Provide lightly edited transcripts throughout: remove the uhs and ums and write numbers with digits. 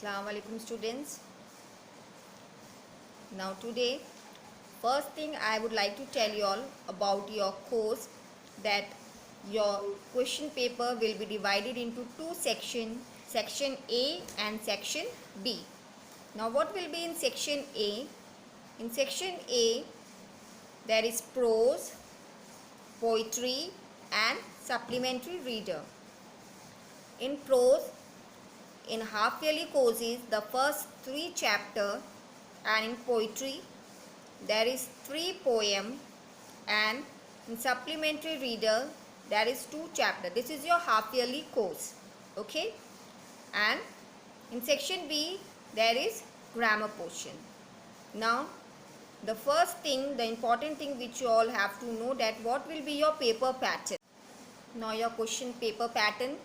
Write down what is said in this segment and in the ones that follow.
Assalamu alaikum students. Now today, first thing I would like to tell you all about your course, that your question paper will be divided into two sections, section A and section B. Now what will be in section A? In section A, there is prose, poetry and supplementary reader. In prose, in half yearly courses, the first 3 chapters, and in poetry there is 3 poem, and in supplementary reader there is 2 chapter. This is your half yearly course, okay? And in section B there is grammar portion. Now the first thing, the important thing which you all have to know, that what will be your paper pattern. Now your question paper pattern,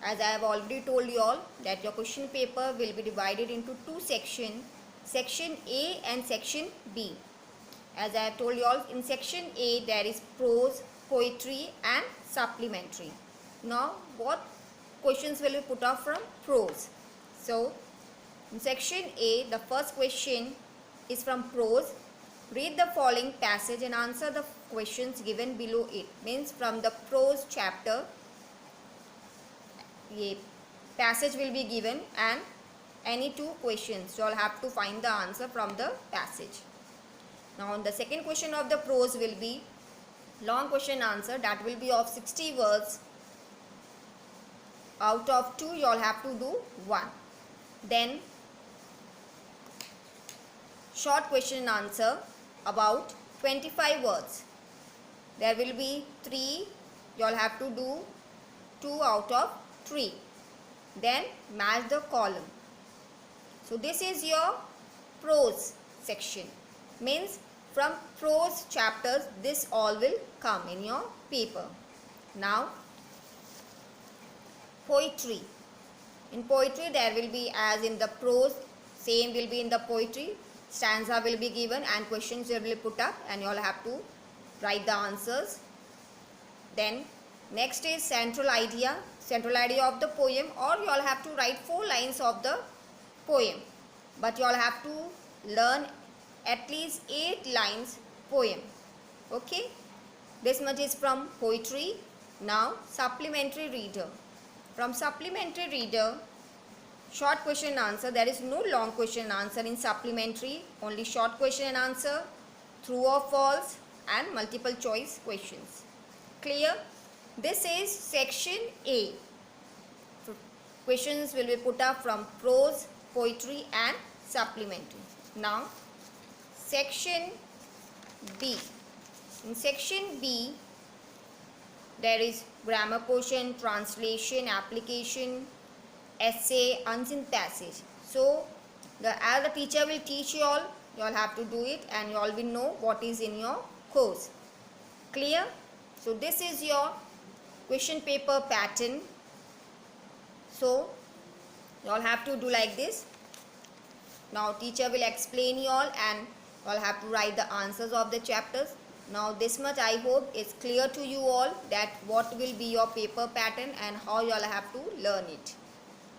as I have already told you all, that your question paper will be divided into 2 sections, section A and section B. As I have told you all, in section A there is prose, poetry and supplementary. Now what questions will be put up from prose? So in section A, the first question is from prose. Read the following passage and answer the questions given below it. Means from the prose chapter, a passage will be given and any 2 questions. You all have to find the answer from the passage. Now the second question of the prose will be long question answer, that will be of 60 words. Out of 2 you all have to do 1. Then short question answer about 25 words. There will be 3, you all have to do 2 out of 3. Then match the column. So this is your prose section. Means from prose chapters this all will come in your paper. Now poetry. In poetry there will be, as in the prose, same will be in the poetry. Stanza will be given and questions will be put up and you all have to write the answers. Then next is central idea of the poem, or you all have to write 4 lines of the poem, but you all have to learn at least 8 lines poem, okay? This much is from poetry. Now supplementary reader. From supplementary reader, short question and answer. There is no long question and answer in supplementary, only short question and answer, true or false and multiple choice questions. Clear? This is section A. Questions will be put up from prose, poetry and supplementary. Now section B. In section B there is grammar portion, translation, application, essay, unseen passage. So as the teacher will teach you all have to do it and you all will know what is in your course. Clear? So this is your question paper pattern. So you all have to do like this. Now teacher will explain you all and you all have to write the answers of the chapters. Now this much I hope is clear to you all, that what will be your paper pattern and how you all have to learn it.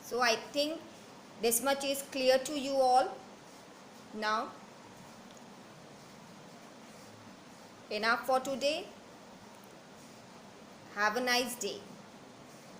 So I think this much is clear to you all. Now enough for today. Have a nice day.